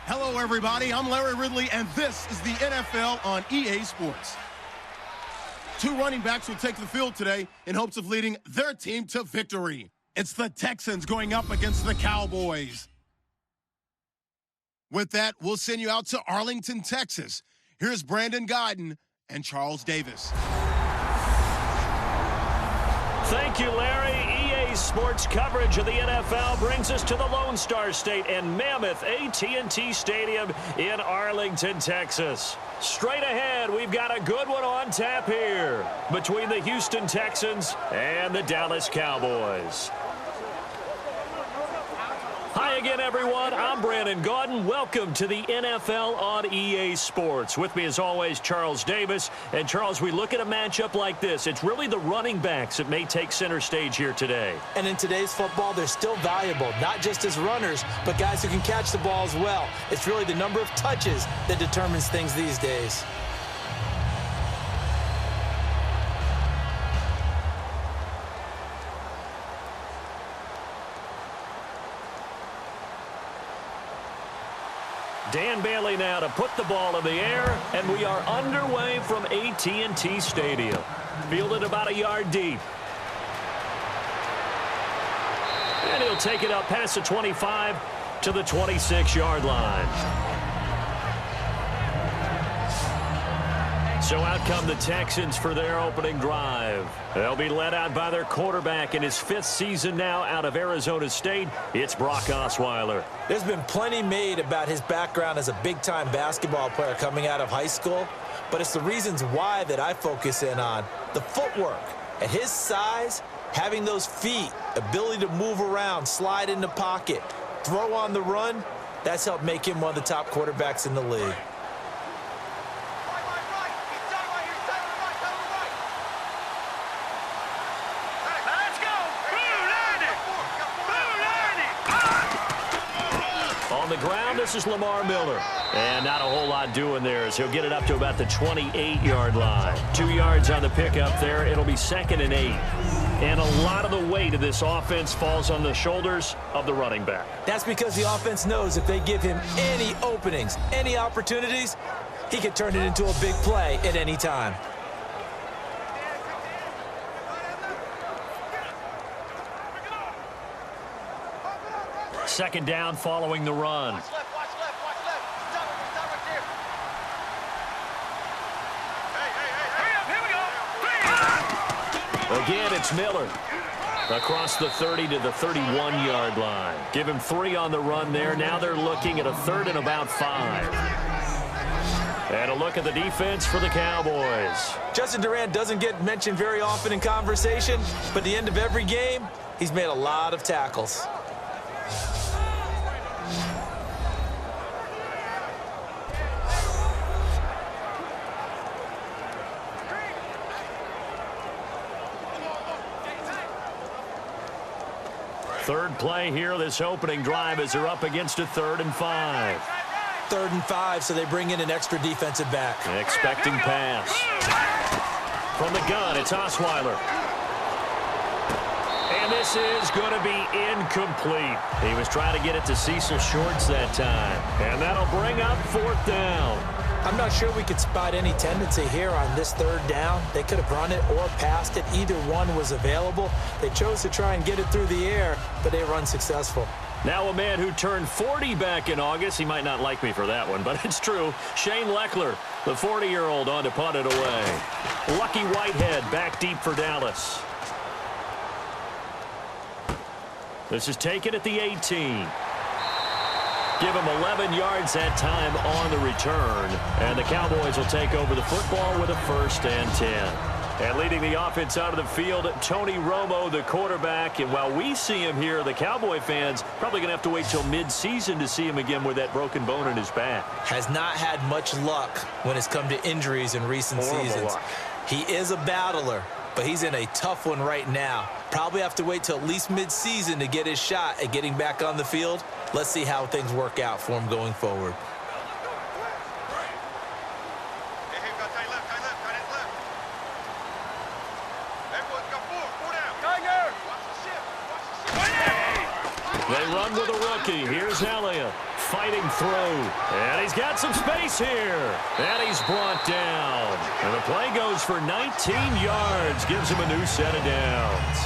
Hello, everybody. I'm Larry Ridley, and this is the NFL on EA Sports. Two running backs will take the field today in hopes of leading their team to victory. It's the Texans going up against the Cowboys. With that, we'll send you out to Arlington, Texas. Here's Brandon Guyton and Charles Davis. Thank you, Larry. EA Sports coverage of the NFL brings us to the Lone Star State and Mammoth AT&T Stadium in Arlington, Texas. Straight ahead, we've got a good one on tap here between the Houston Texans and the Dallas Cowboys. Hi again, everyone. I'm Brandon Guyton. Welcome to the NFL on EA Sports. With me, as always, Charles Davis. And, Charles, we look at a matchup like this. It's really the running backs that may take center stage here today. And in today's football, they're still valuable, not just as runners, but guys who can catch the ball as well. It's really the number of touches that determines things these days. Dan Bailey now to put the ball in the air, and we are underway from AT&T Stadium. Fielded about a yard deep. And he'll take it up past the 25 to the 26-yard line. So out come the Texans for their opening drive. They'll be led out by their quarterback in his 5th season now out of Arizona State. It's Brock Osweiler. There's been plenty made about his background as a big-time basketball player coming out of high school, but it's the reasons why that I focus in on. The footwork. At his size, having those feet, ability to move around, slide in the pocket, throw on the run, that's helped make him one of the top quarterbacks in the league. On the ground, this is Lamar Miller. And not a whole lot doing there as he'll get it up to about the 28-yard line. 2 yards on the pickup there. It'll be 2nd and 8. And a lot of the weight of this offense falls on the shoulders of the running back. That's because the offense knows if they give him any openings, any opportunities, he can turn it into a big play at any time. Second down following the run. Again, it's Miller. Across the 30 to the 31-yard line. Give him 3 on the run there. Now they're looking at a 3rd and about 5. And a look at the defense for the Cowboys. Justin Durant doesn't get mentioned very often in conversation, but at the end of every game, he's made a lot of tackles. Third play here, this opening drive as they're up against a 3rd and 5. 3rd and 5, so they bring in an extra defensive back. Expecting pass. From the gun, it's Osweiler. And this is going to be incomplete. He was trying to get it to Cecil Shorts that time. And that'll bring up 4th down. I'm not sure we could spot any tendency here on this 3rd down. They could have run it or passed it. Either one was available. They chose to try and get it through the air, but they were unsuccessful. Now a man who turned 40 back in August. He might not like me for that one, but it's true. Shane Leckler, the 40-year-old, on to punt it away. Lucky Whitehead back deep for Dallas. This is taken at the 18. Give him 11 yards that time on the return. And the Cowboys will take over the football with a 1st and 10. And leading the offense out of the field, Tony Romo, the quarterback. And while we see him here, the Cowboy fans probably going to have to wait till mid-season to see him again with that broken bone in his back. Has not had much luck when it's come to injuries in recent seasons. Luck. He is a battler, but he's in a tough one right now. Probably have to wait till at least mid-season to get his shot at getting back on the field. Let's see how things work out for him going forward. They run with a rookie. Here's Elliott. fighting through. And he's got some space here. And he's brought down. And the play goes for 19 yards. Gives him a new set of downs.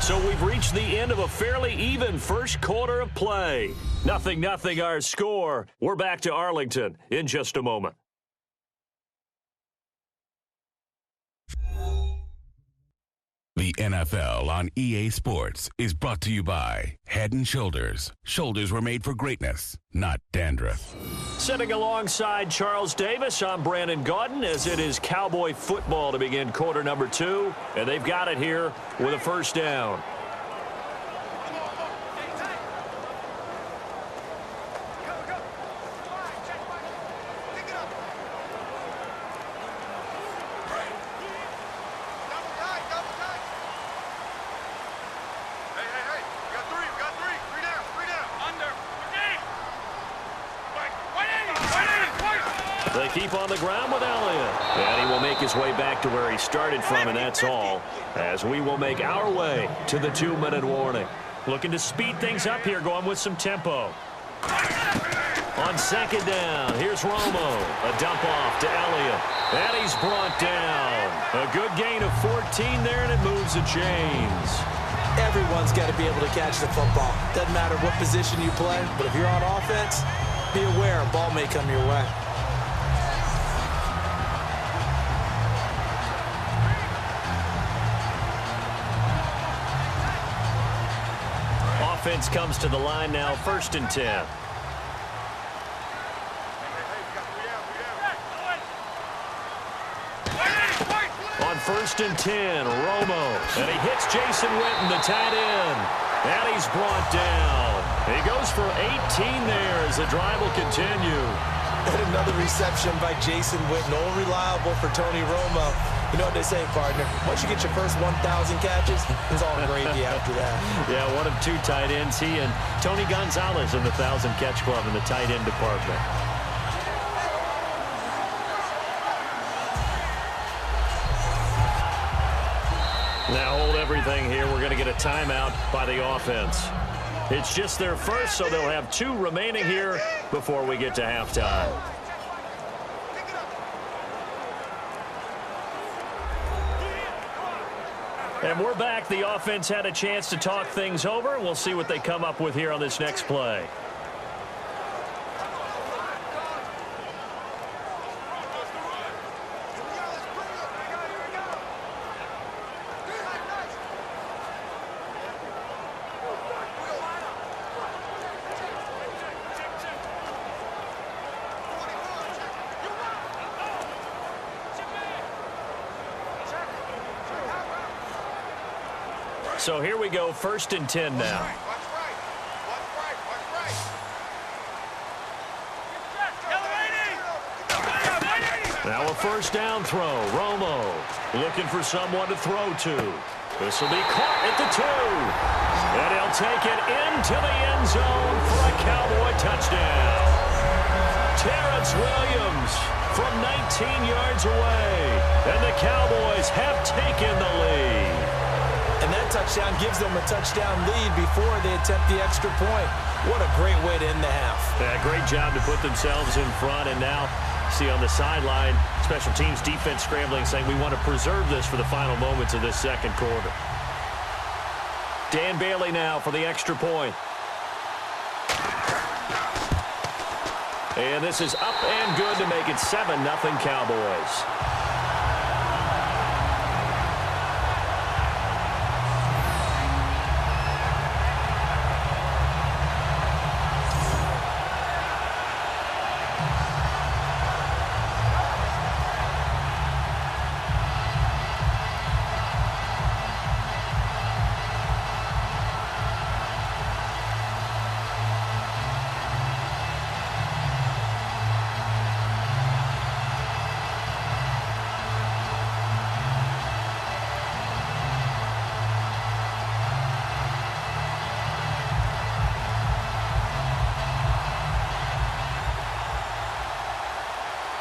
So we've reached the end of a fairly even first quarter of play. 0-0 our score. We're back to Arlington in just a moment. The NFL on EA Sports is brought to you by Head & Shoulders. Shoulders were made for greatness, not dandruff. Sitting alongside Charles Davis, I'm Brandon Gaudin, as it is Cowboy football to begin quarter number 2. And they've got it here with a first down. They keep on the ground with Elliott. And he will make his way back to where he started from, and that's all. As we will make our way to the 2-minute warning. Looking to speed things up here, going with some tempo. On second down, here's Romo. A dump off to Elliott. And he's brought down. A good gain of 14 there, and it moves the chains. Everyone's got to be able to catch the football. Doesn't matter what position you play, but if you're on offense, be aware a ball may come your way. Offense comes to the line now, 1st and 10. On 1st and 10, Romo. And he hits Jason Witten, the tight end. And he's brought down. He goes for 18 there as the drive will continue. And another reception by Jason Witten, all reliable for Tony Romo. You know what they say, partner? Once you get your first 1,000 catches, it's all gravy after that. Yeah, one of 2 tight ends. He and Tony Gonzalez in the 1,000-catch club in the tight end department. Now hold everything here. We're going to get a timeout by the offense. It's just their first, so they'll have 2 remaining here before we get to halftime. And we're back. The offense had a chance to talk things over. We'll see what they come up with here on this next play. So here we go, 1st and 10 now. Now a first down throw. Romo looking for someone to throw to. This will be caught at the 2. And he'll take it into the end zone for a Cowboy touchdown. Terrence Williams from 19 yards away. And the Cowboys have taken the lead. And that touchdown gives them a touchdown lead before they attempt the extra point. What a great way to end the half. Yeah, great job to put themselves in front. And now, see on the sideline, special teams defense scrambling, saying we want to preserve this for the final moments of this second quarter. Dan Bailey now for the extra point. And this is up and good to make it 7-0 Cowboys.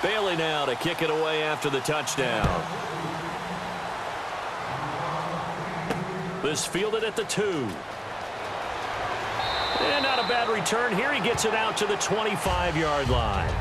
Bailey now to kick it away after the touchdown. This fielded at the 2. And not a bad return here. He gets it out to the 25-yard line.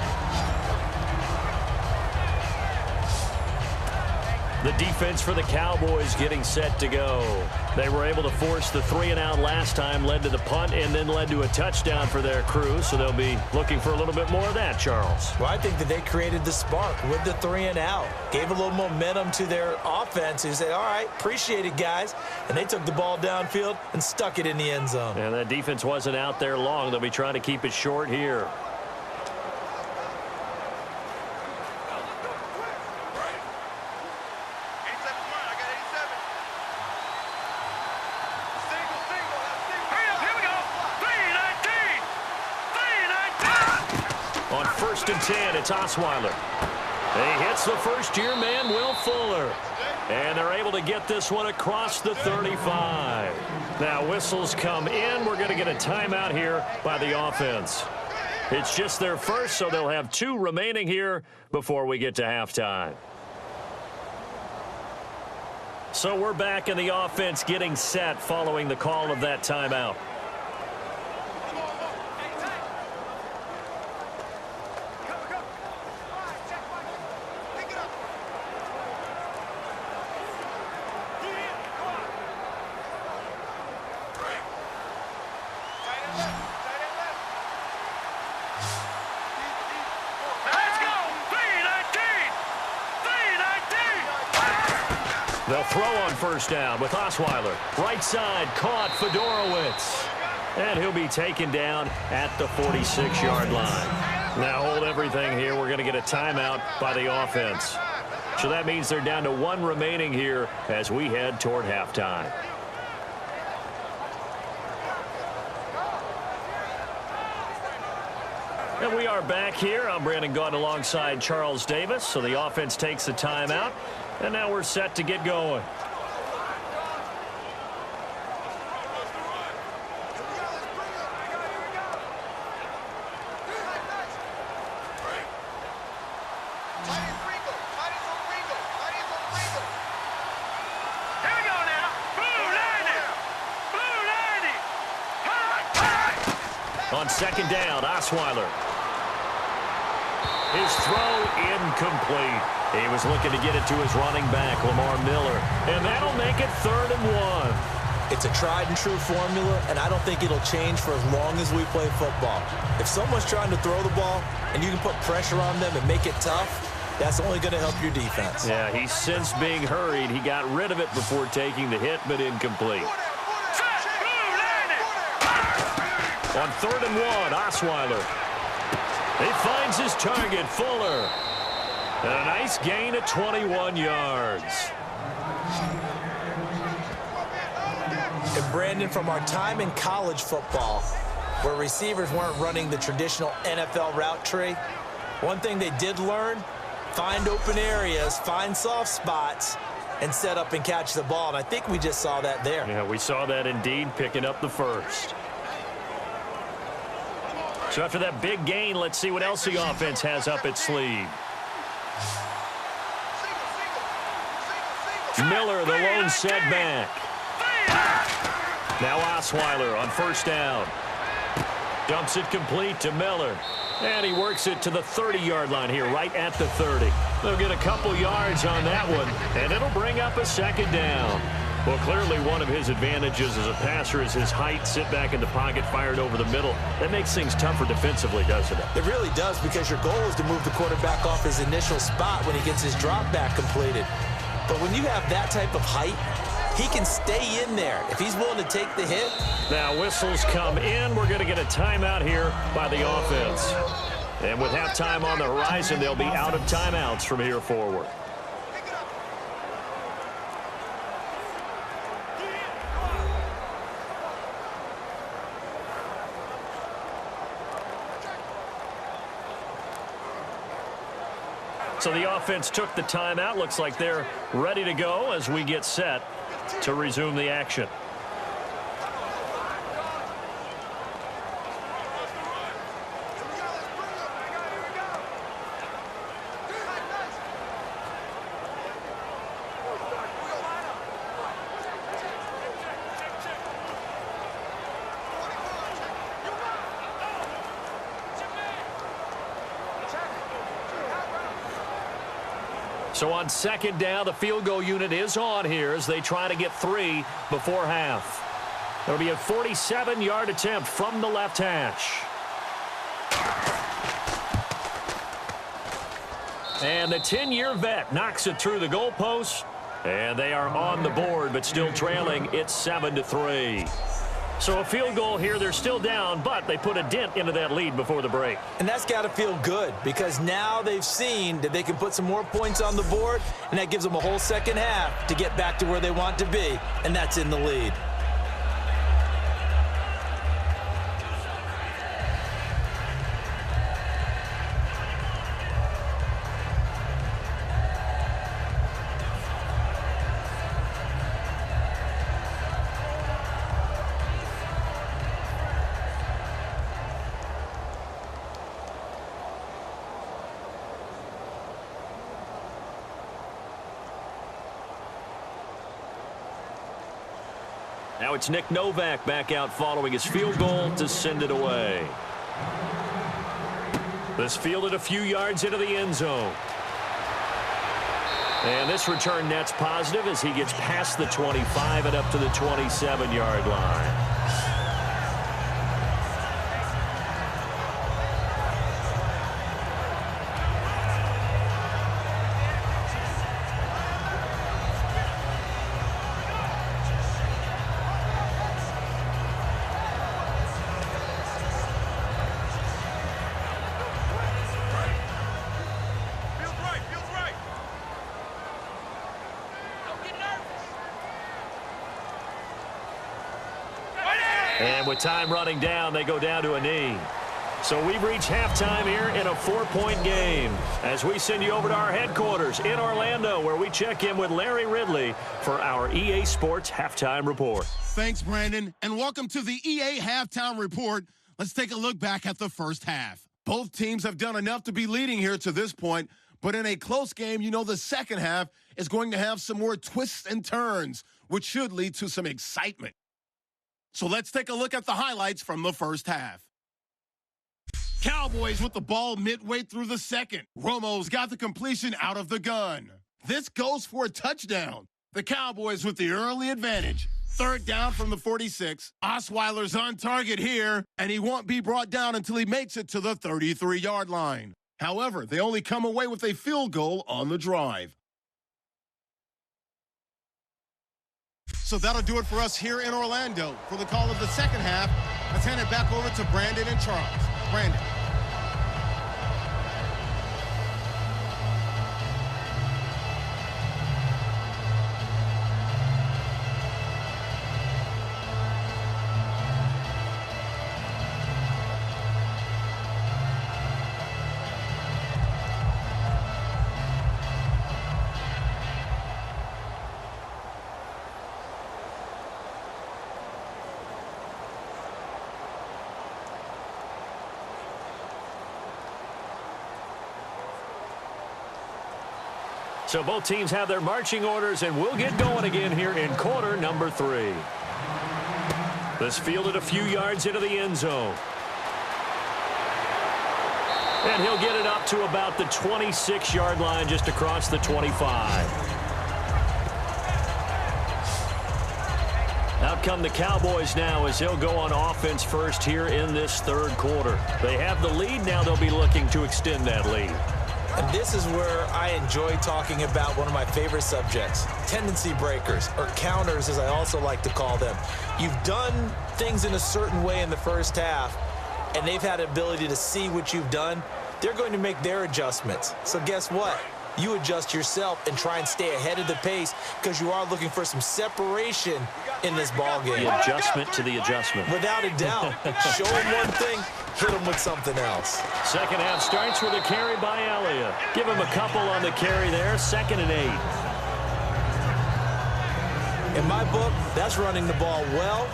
The defense for the Cowboys getting set to go. They were able to force the 3-and-out last time, led to the punt, and then led to a touchdown for their crew. So they'll be looking for a little bit more of that, Charles. Well, I think that they created the spark with the 3-and-out. Gave a little momentum to their offense. Who said, all right, appreciate it, guys. And they took the ball downfield and stuck it in the end zone. And that defense wasn't out there long. They'll be trying to keep it short here. On 1st and 10, it's Osweiler. He hits the first-year man, Will Fuller. And they're able to get this one across the 35. Now whistles come in. We're going to get a timeout here by the offense. It's just their first, so they'll have 2 remaining here before we get to halftime. So we're back in the offense getting set following the call of that timeout. They'll throw on 1st down with Osweiler. Right side, caught Fedorowicz. And he'll be taken down at the 46-yard line. Now hold everything here. We're going to get a timeout by the offense. So that means they're down to 1 remaining here as we head toward halftime. And we are back here. I'm Brandon Gaunt alongside Charles Davis. So the offense takes the timeout. And now we're set to get going. On 2nd down, Osweiler. His throw incomplete. He was looking to get it to his running back, Lamar Miller. And that'll make it 3rd and 1. It's a tried-and-true formula, and I don't think it'll change for as long as we play football. If someone's trying to throw the ball and you can put pressure on them and make it tough, that's only going to help your defense. Yeah, he's since being hurried. He got rid of it before taking the hit, but incomplete. On 3rd and 1, Osweiler. He finds his target, Fuller. And a nice gain of 21 yards. And Brandon, from our time in college football, where receivers weren't running the traditional NFL route tree, one thing they did learn, find open areas, find soft spots, and set up and catch the ball. And I think we just saw that there. Yeah, we saw that indeed, picking up the first. So after that big gain, let's see what else the offense has up its sleeve. Miller, the lone setback. Now Osweiler on 1st down. Dumps it complete to Miller. And he works it to the 30-yard line here, right at the 30. They'll get a couple yards on that one, and it'll bring up a 2nd down. Well, clearly one of his advantages as a passer is his height, sit back in the pocket, fired over the middle. That makes things tougher defensively, doesn't it? It really does, because your goal is to move the quarterback off his initial spot when he gets his drop back completed. But when you have that type of height, he can stay in there if he's willing to take the hit. Now whistles come in. We're going to get a timeout here by the offense. And with halftime on the horizon, they'll be out of timeouts from here forward. So the offense took the timeout. Looks like they're ready to go as we get set to resume the action. So on second down, the field goal unit is on here as they try to get 3 before half. It'll be a 47-yard attempt from the left hash. And the 10-year vet knocks it through the goalpost. And they are on the board, but still trailing. It's 7-3. So a field goal here. They're still down, but they put a dent into that lead before the break. And that's got to feel good because now they've seen that they can put some more points on the board, and that gives them a whole second half to get back to where they want to be, and that's in the lead. Now it's Nick Novak back out following his field goal to send it away. This fielded a few yards into the end zone. And this return net's positive as he gets past the 25 and up to the 27-yard line. And with time running down, they go down to a knee. So we've reached halftime here in a 4-point game as we send you over to our headquarters in Orlando, where we check in with Larry Ridley for our EA Sports Halftime Report. Thanks, Brandon, and welcome to the EA Halftime Report. Let's take a look back at the first half. Both teams have done enough to be leading here to this point, but in a close game, you know the second half is going to have some more twists and turns, which should lead to some excitement. So let's take a look at the highlights from the first half. Cowboys with the ball midway through the second. Romo's got the completion out of the gun. This goes for a touchdown. The Cowboys with the early advantage. Third down from the 46. Osweiler's on target here, and he won't be brought down until he makes it to the 33-yard line. However, they only come away with a field goal on the drive. So that'll do it for us here in Orlando. For the call of the second half, let's hand it back over to Brandon and Charles. Brandon. So both teams have their marching orders, and we'll get going again here in quarter number 3. This fielded a few yards into the end zone. And he'll get it up to about the 26-yard line, just across the 25. Out come the Cowboys now as they'll go on offense first here in this third quarter. They have the lead. Now they'll be looking to extend that lead. And this is where I enjoy talking about one of my favorite subjects, tendency breakers, or counters as I also like to call them. You've done things in a certain way in the first half, and they've had the ability to see what you've done. They're going to make their adjustments. So guess what? You adjust yourself and try and stay ahead of the pace because you are looking for some separation in this ball game. The adjustment to the adjustment. Without a doubt. Show them one thing, hit them with something else. Second half starts with a carry by Elliott. Give him a couple on the carry there, 2nd and 8. In my book, that's running the ball well,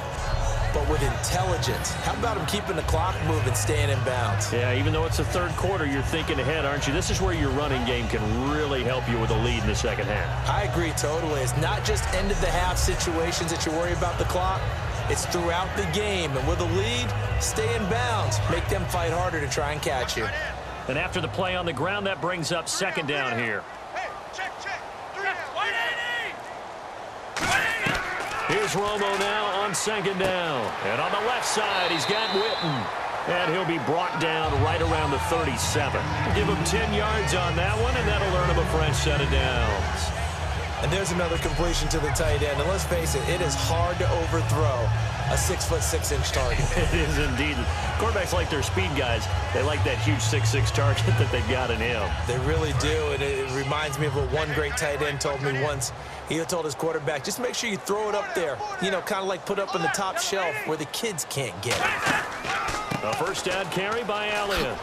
but with intelligence. How about him keeping the clock moving, staying in bounds? Yeah, even though it's the third quarter, you're thinking ahead, aren't you? This is where your running game can really help you with a lead in the second half. I agree totally. It's not just end-of-the-half situations that you worry about the clock. It's throughout the game. And with a lead, stay in bounds. Make them fight harder to try and catch you. And after the play on the ground, that brings up second down here. Hey, check. Here's Romo now on second down. And on the left side, he's got Witten. And he'll be brought down right around the 37. Give him 10 yards on that one, and that'll earn him a fresh set of downs. And there's another completion to the tight end. And let's face it is hard to overthrow a 6'6" target. It is indeed. Quarterbacks like their speed guys. They like that huge 6'6" target that they've got in him. They really do, and it reminds me of what one great tight end told me once. He told his quarterback, just make sure you throw it up there, you know, kind of like put up on the top shelf where the kids can't get it. A first down carry by Elliott.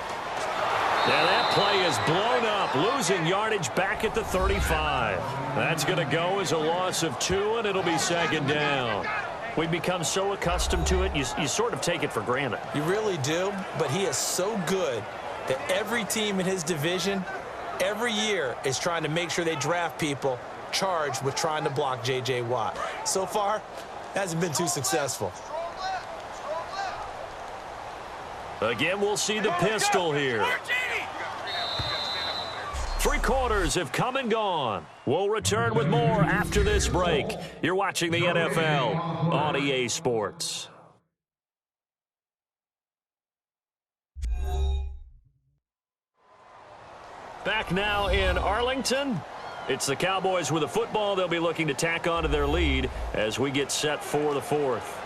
Now that play is blown up, losing yardage back at the 35. That's going to go as a loss of 2, and it'll be second down. We've become so accustomed to it, you sort of take it for granted. You really do, but he is so good that every team in his division, every year, is trying to make sure they draft people charged with trying to block J.J. Watt. So far, hasn't been too successful. Again, we'll see the pistol here. 3 quarters have come and gone. We'll return with more after this break. You're watching the NFL on EA Sports. Back now in Arlington. It's the Cowboys with a football. They'll be looking to tack on to their lead as we get set for the 4th.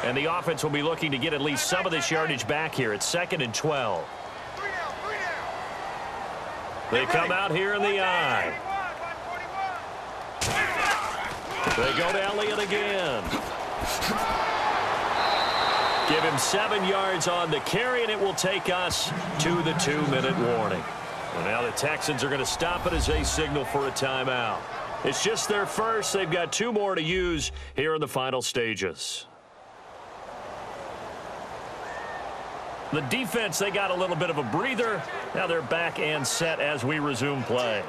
And the offense will be looking to get at least some of this yardage back here. It's 2nd and 12. They come out here in the eye. They go to Elliott again. Give him 7 yards on the carry, and it will take us to the 2-minute warning. And now the Texans are going to stop it as they signal for a timeout. It's just their first. They've got 2 more to use here in the final stages. The defense, they got a little bit of a breather. Now they're back and set as we resume play.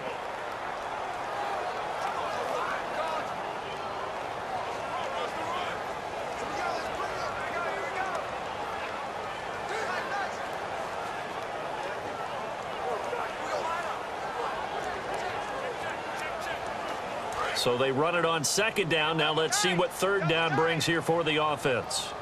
So they run it on 2nd down. Now let's see what 3rd down brings here for the offense.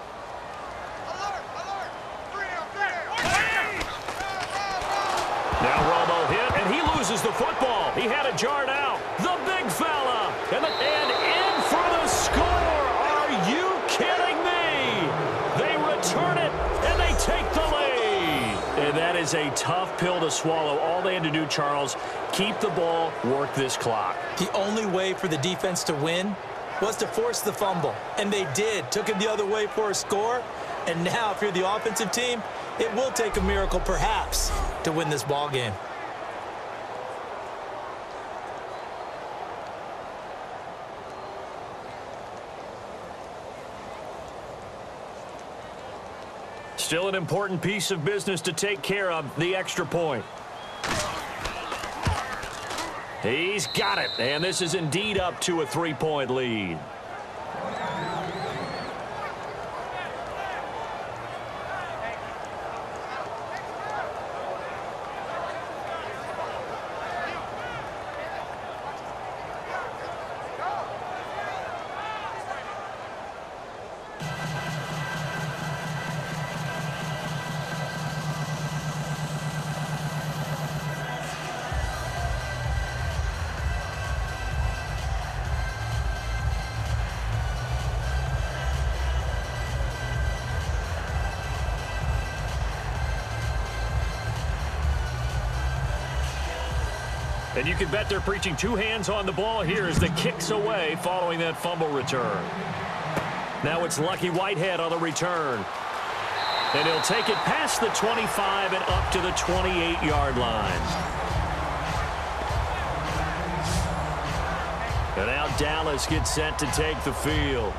Now Romo hit, and he loses the football. He had it jarred out. The big fella. And in for the score. Are you kidding me? They return it, and they take the lead. And that is a tough pill to swallow. All they had to do, Charles, keep the ball, work this clock. The only way for the defense to win was to force the fumble. And they did. Took it the other way for a score. And now, if you're the offensive team, it will take a miracle, perhaps, to win this ball game. Still an important piece of business to take care of, the extra point. He's got it, and this is indeed up to a 3-point lead. And you can bet they're preaching 2 hands on the ball here as the kick's away following that fumble return. Now it's Lucky Whitehead on the return. And he'll take it past the 25 and up to the 28-yard line. And now Dallas gets set to take the field.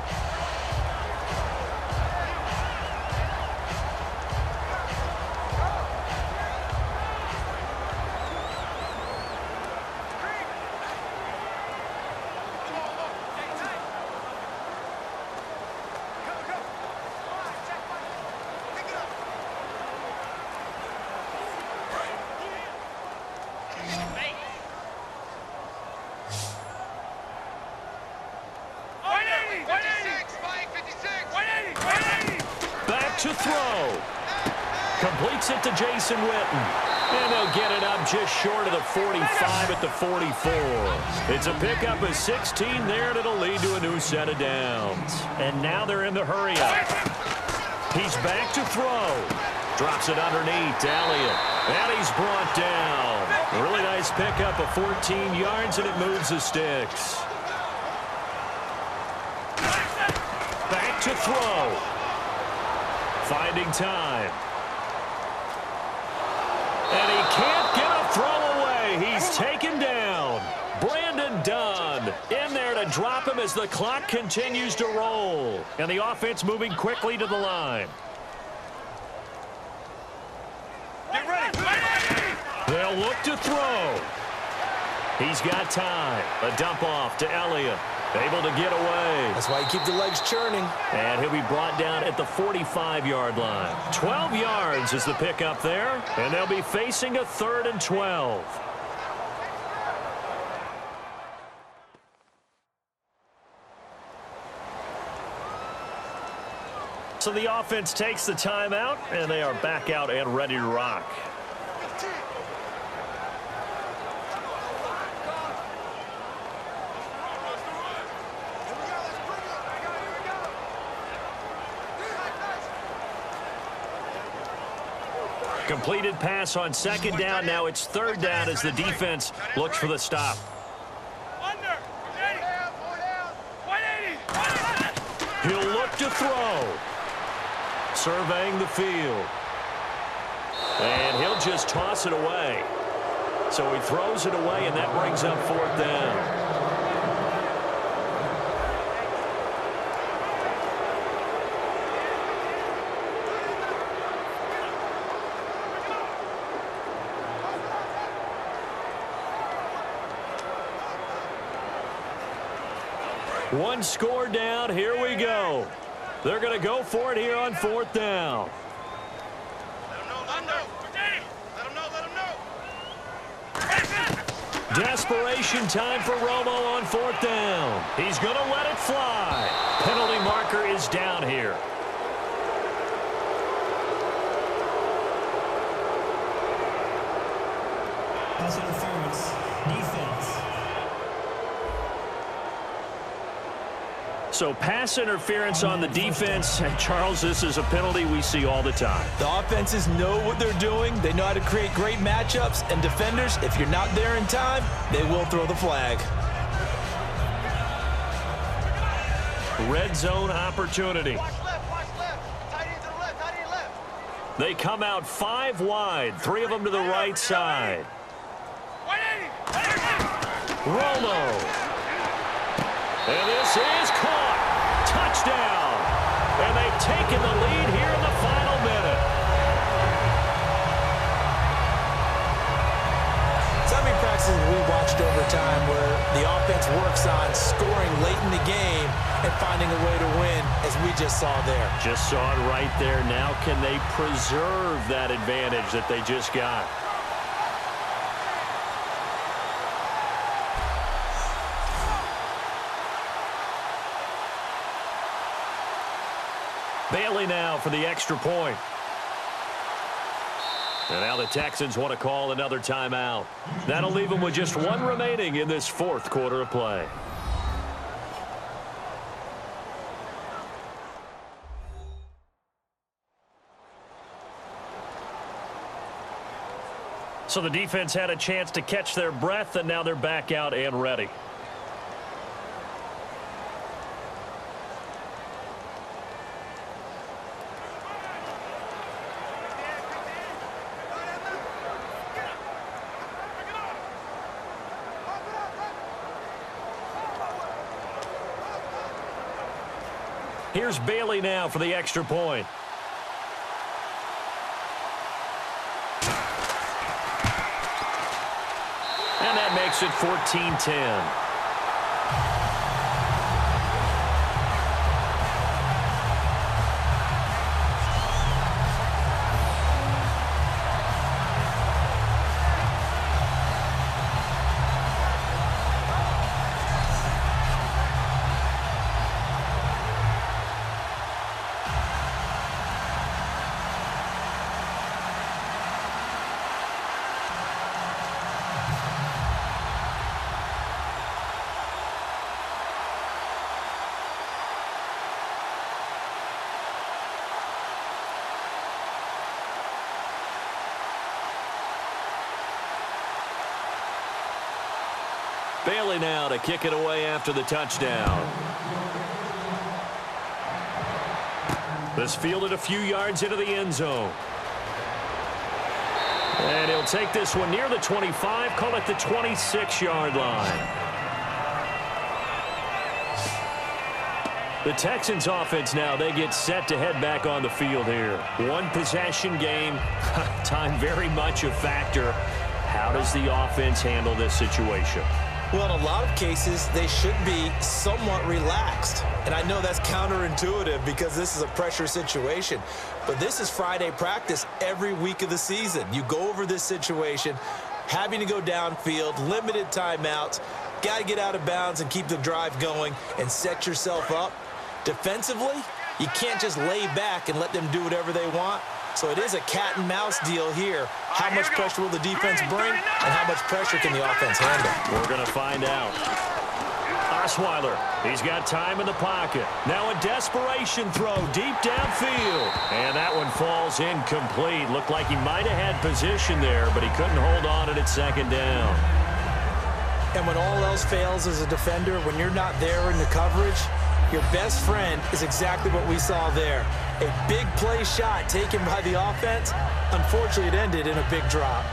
Completes it to Jason Witten. And they'll get it up just short of the 45 at the 44. It's a pickup of 16 there, and it'll lead to a new set of downs. And now they're in the hurry-up. He's back to throw. Drops it underneath to Elliott. And he's brought down. A really nice pickup of 14 yards, and it moves the sticks. Back to throw. Finding time. And he can't get a throw away. He's taken down. Brandon Dunn in there to drop him as the clock continues to roll. And the offense moving quickly to the line. Get ready. They'll look to throw. He's got time. A dump off to Elliott. Able to get away. That's why you keep the legs churning. And he'll be brought down at the 45-yard line. 12 yards is the pickup there. And they'll be facing a 3rd and 12. So the offense takes the timeout, and they are back out and ready to rock. Completed pass on 2nd down. Now it's 3rd down as the defense looks for the stop. Under. 180. He'll look to throw. Surveying the field. And he'll just toss it away. So he throws it away, and that brings up 4th down. One score down. Here we go. They're going to go for it here on 4th down. Desperation time for Romo on 4th down. He's going to let it fly. Penalty marker is down here. Pass interference. Defense. So pass interference on the defense. And Charles, this is a penalty we see all the time. The offenses know what they're doing. They know how to create great matchups. And defenders, if you're not there in time, they will throw the flag. Red zone opportunity. Watch left. Tight end to the left. Tight end left. They come out 5 wide. 3 of them to the right side. 180. Romo. And this is caught. Touchdown. And they've taken the lead here in the final minute. So how many practices we watched over time where the offense works on scoring late in the game and finding a way to win, as we just saw there? Just saw it right there. Now can they preserve that advantage that they just got? Bailey now for the extra point. And now the Texans want to call another timeout. That'll leave them with just 1 remaining in this 4th quarter of play. So the defense had a chance to catch their breath, and now they're back out and ready. Here's Bailey now for the extra point. And that makes it 14-10. Riley now to kick it away after the touchdown. This fielded a few yards into the end zone. And he'll take this one near the 25, call it the 26-yard line. The Texans offense now, they get set to head back on the field here. One possession game, time very much a factor. How does the offense handle this situation? Well, in a lot of cases, they should be somewhat relaxed. And I know that's counterintuitive because this is a pressure situation. But this is Friday practice every week of the season. You go over this situation, having to go downfield, limited timeouts, got to get out of bounds and keep the drive going and set yourself up. Defensively, you can't just lay back and let them do whatever they want. So it is a cat and mouse deal here. How much pressure will the defense bring, and how much pressure can the offense handle? We're going to find out. Osweiler, he's got time in the pocket. Now a desperation throw deep downfield. And that one falls incomplete. Looked like he might have had position there, but he couldn't hold on at second down. And when all else fails as a defender, when you're not there in the coverage, your best friend is exactly what we saw there. A big play shot taken by the offense. Unfortunately, it ended in a big drop.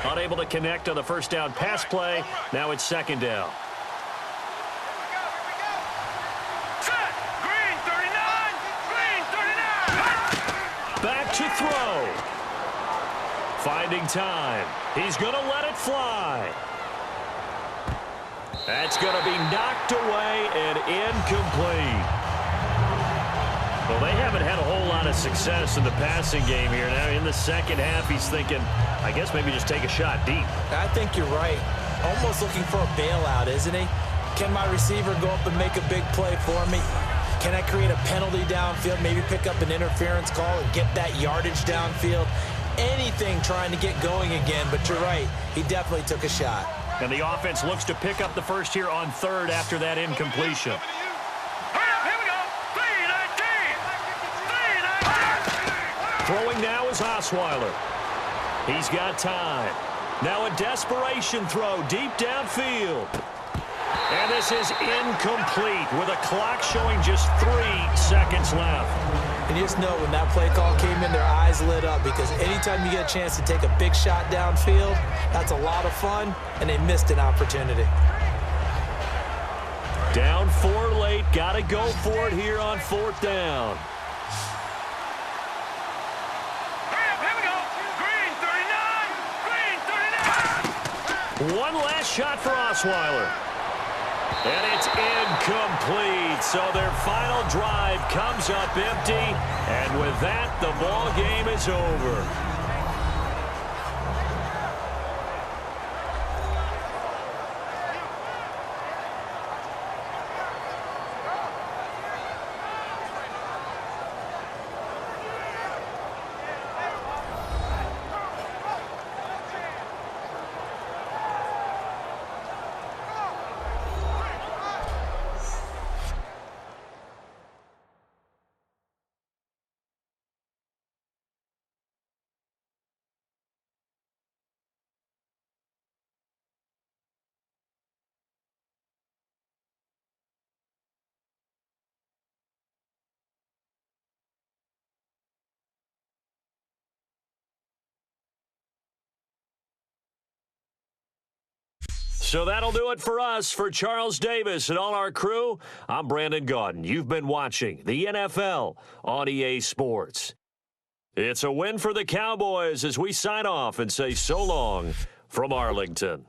Unable to connect on the first down pass play. Now it's second down. Back to throw. Finding time. He's going to let it fly. That's going to be knocked away and incomplete. Well, they haven't had a whole lot of success in the passing game here. Now in the second half, he's thinking, I guess maybe just take a shot deep. I think you're right. Almost looking for a bailout, isn't he? Can my receiver go up and make a big play for me? Can I create a penalty downfield, maybe pick up an interference call and get that yardage downfield? Anything trying to get going again, but you're right. He definitely took a shot. And the offense looks to pick up the first here on third after that incompletion. Throwing now is Osweiler. He's got time. Now a desperation throw deep downfield. And this is incomplete with a clock showing just 3 seconds left. And you just know when that play call came in, their eyes lit up because anytime you get a chance to take a big shot downfield, that's a lot of fun, and they missed an opportunity. Down 4 late. Got to go for it here on fourth down. One last shot for Osweiler. And it's incomplete. So their final drive comes up empty. And with that, the ball game is over. So that'll do it for us. For Charles Davis and all our crew, I'm Brandon Gaudin. You've been watching the NFL on EA Sports. It's a win for the Cowboys as we sign off and say so long from Arlington.